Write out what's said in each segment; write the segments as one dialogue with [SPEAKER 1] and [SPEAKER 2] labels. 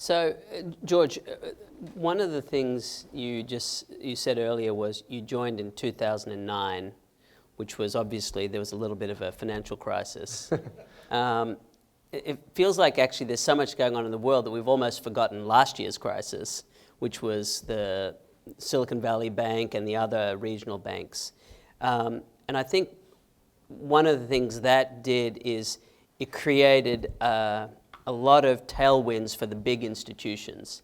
[SPEAKER 1] So, George, one of the things you said earlier was you joined in 2009, which was obviously there was a little bit of a financial crisis. It feels like actually there's so much going on in the world that we've almost forgotten last year's crisis, which was the Silicon Valley Bank and the other regional banks. And I think one of the things that did is it created a lot of tailwinds for the big institutions.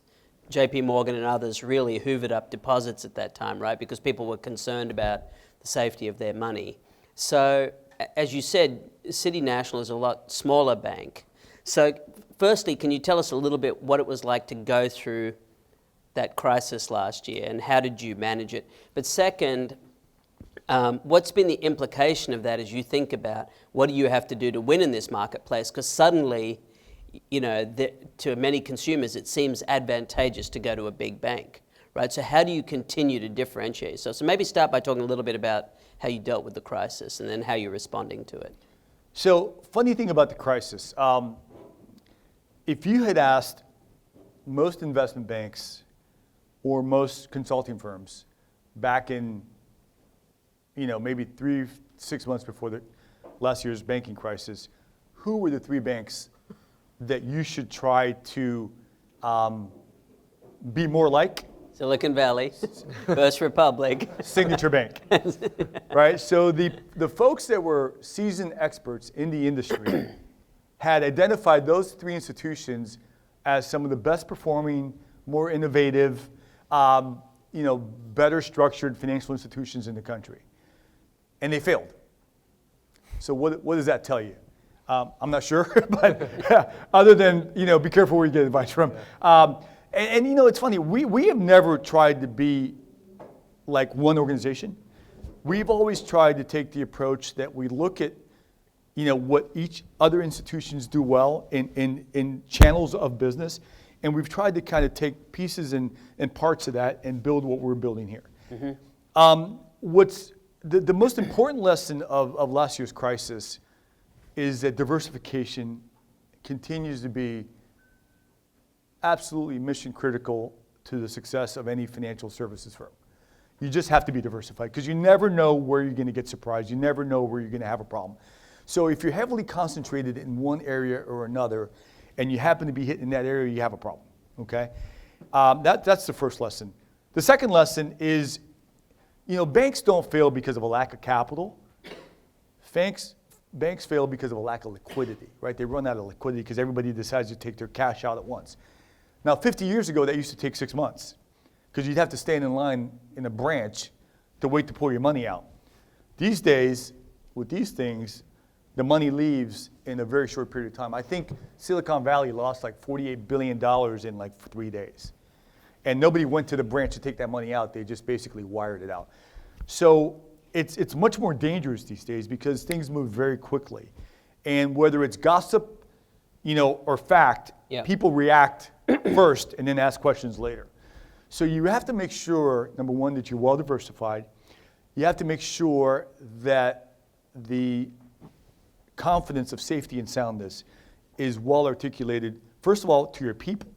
[SPEAKER 1] JP Morgan and others really hoovered up deposits at that time, right? Because people were concerned about the safety of their money. So, as you said, City National is a lot smaller bank. So, firstly, can you tell us a little bit what it was like to go through that crisis last year and how did you manage it? But second, what's been the implication of that as you think about what do you have to do to win in this marketplace? Because suddenly, you know, to many consumers, it seems advantageous to go to a big bank, right? So how do you continue to differentiate yourself? So maybe start by talking a little bit about how you dealt with the crisis and then how you're responding to it.
[SPEAKER 2] So, funny thing about the crisis, if you had asked most investment banks or most consulting firms back in, maybe 3-6 months before the last year's banking crisis, who were the three banks that you should try to be more like?
[SPEAKER 1] Silicon Valley, First Republic.
[SPEAKER 2] Signature Bank, right? So the folks that were seasoned experts in the industry had identified those three institutions as some of the best performing, more innovative, better structured financial institutions in the country. And they failed. So what does that tell you? I'm not sure, but other than, be careful where you get advice from. And it's funny, we have never tried to be like one organization. We've always tried to take the approach that we look at, what each other institutions do well in channels of business, and we've tried to kind of take pieces and parts of that and build what we're building here. Mm-hmm. What's the most important lesson of last year's crisis is that diversification continues to be absolutely mission critical to the success of any financial services firm. You just have to be diversified because you never know where you're going to get surprised. You never know where you're going to have a problem. So if you're heavily concentrated in one area or another and you happen to be hit in that area, you have a problem, okay? That's the first lesson. The second lesson is, banks don't fail because of a lack of capital. Banks fail because of a lack of liquidity, right? They run out of liquidity because everybody decides to take their cash out at once. Now, 50 years ago, that used to take 6 months because you'd have to stand in line in a branch to wait to pull your money out. These days, with these things, the money leaves in a very short period of time. I think Silicon Valley lost like $48 billion in like 3 days. And nobody went to the branch to take that money out. They just basically wired it out. So it's much more dangerous these days because things move very quickly. And whether it's gossip, or fact, people react first and then ask questions later. So you have to make sure, number one, that you're well diversified. You have to make sure that the confidence of safety and soundness is well articulated, first of all, to your people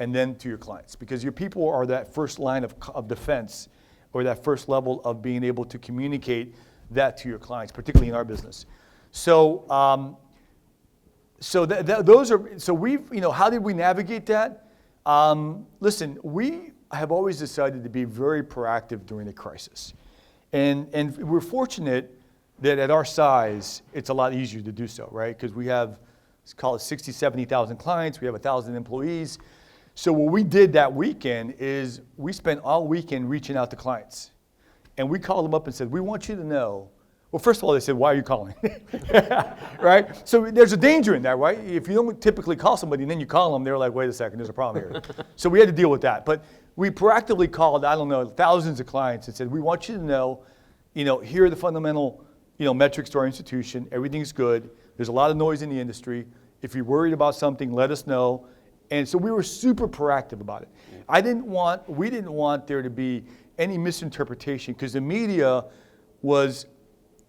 [SPEAKER 2] and then to your clients, because your people are that first line of defense or that first level of being able to communicate that to your clients, particularly in our business. So, how did we navigate that? Listen, we have always decided to be very proactive during the crisis. And we're fortunate that at our size, it's a lot easier to do so, right? Because we have, let's call it 60, 70,000 clients. We have 1,000 employees. So what we did that weekend is we spent all weekend reaching out to clients. And we called them up and said, we want you to know. Well, first of all, they said, why are you calling? Right? So there's a danger in that, right? If you don't typically call somebody and then you call them, they're like, wait a second, there's a problem here. So we had to deal with that. But we proactively called, thousands of clients and said, we want you to know, here are the fundamental, metrics to our institution. Everything's good. There's a lot of noise in the industry. If you're worried about something, let us know. And so we were super proactive about it. We didn't want there to be any misinterpretation because the media was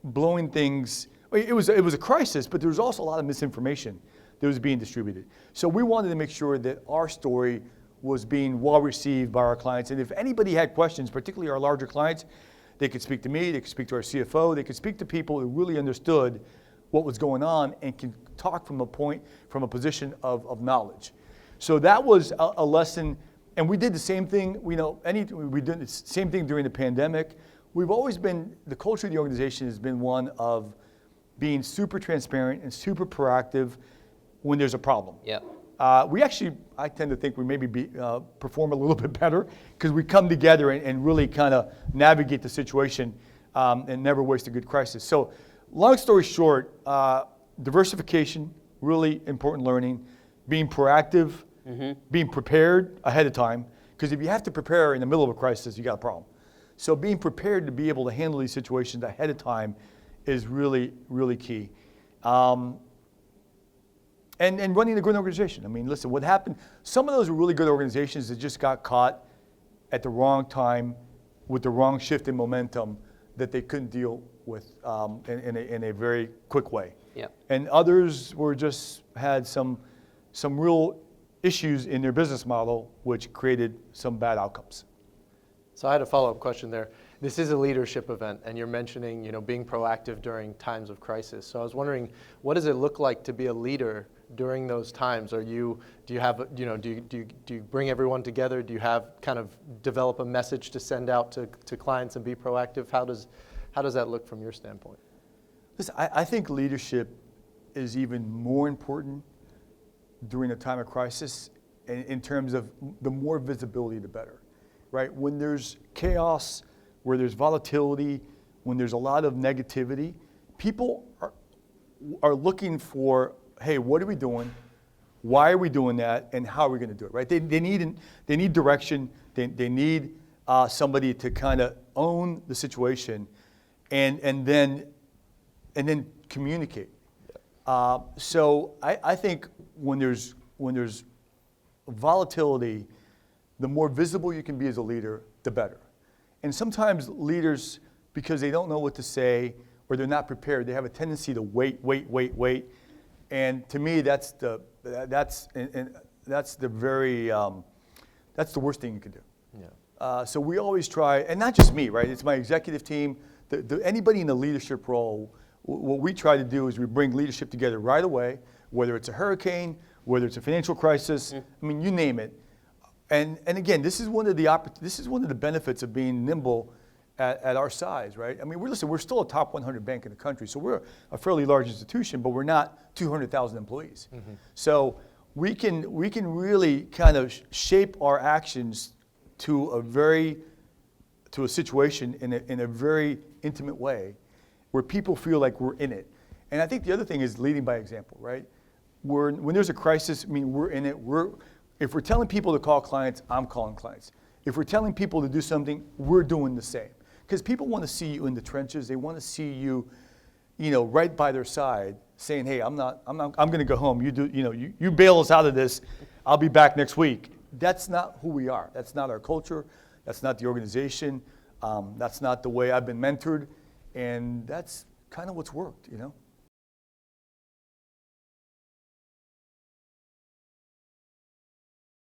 [SPEAKER 2] blowing things. It was a crisis, but there was also a lot of misinformation that was being distributed. So we wanted to make sure that our story was being well received by our clients. And if anybody had questions, particularly our larger clients, they could speak to me, they could speak to our CFO, they could speak to people who really understood what was going on and can talk from a position of knowledge. So that was a lesson, and we did the same thing. We did the same thing during the pandemic. We've always been, the culture of the organization has been one of being super transparent and super proactive when there's a problem.
[SPEAKER 1] Yep.
[SPEAKER 2] I tend to think we maybe perform a little bit better because we come together and really kind of navigate the situation and never waste a good crisis. So long story short, diversification, really important learning, being proactive, being prepared ahead of time, because if you have to prepare in the middle of a crisis, you got a problem. So being prepared to be able to handle these situations ahead of time is really, really key. And running a good organization. I mean, listen, what happened, some of those were really good organizations that just got caught at the wrong time with the wrong shift in momentum that they couldn't deal with in a very quick way.
[SPEAKER 1] Yep.
[SPEAKER 2] And others were just had some real issues in their business model, which created some bad outcomes.
[SPEAKER 3] So I had a follow-up question there. This is a leadership event, and you're mentioning, being proactive during times of crisis. So I was wondering, what does it look like to be a leader during those times? Do you bring everyone together? Do you have kind of develop a message to send out to clients and be proactive? How does that look from your standpoint?
[SPEAKER 2] Listen, I think leadership is even more important during a time of crisis in terms of the more visibility, the better, right? When there's chaos, where there's volatility, when there's a lot of negativity, people are looking for, hey, what are we doing? Why are we doing that? And how are we going to do it, right? They need direction. They need somebody to kind of own the situation and then communicate. So I think when there's volatility, the more visible you can be as a leader, the better. And sometimes leaders, because they don't know what to say or they're not prepared, they have a tendency to wait. And to me, that's the worst thing you can do.
[SPEAKER 3] Yeah.
[SPEAKER 2] So we always try, and not just me, right? It's my executive team. Anybody in the leadership role, what we try to do is we bring leadership together right away, whether it's a hurricane, whether it's a financial crisis, I mean, you name it. And again, this is one of the benefits of being nimble at our size, right? I mean, we're still a top 100 bank in the country, so we're a fairly large institution, but we're not 200,000 employees. Mm-hmm. So we can really kind of shape our actions to a situation in a very intimate way, where people feel like we're in it. And I think the other thing is leading by example, right? When there's a crisis, I mean, we're in it. If we're telling people to call clients, I'm calling clients. If we're telling people to do something, we're doing the same. Because people want to see you in the trenches. They want to see you, right by their side, saying, "Hey, I'm going to go home. You bail us out of this. I'll be back next week." That's not who we are. That's not our culture. That's not the organization. That's not the way I've been mentored, and that's kind of what's worked,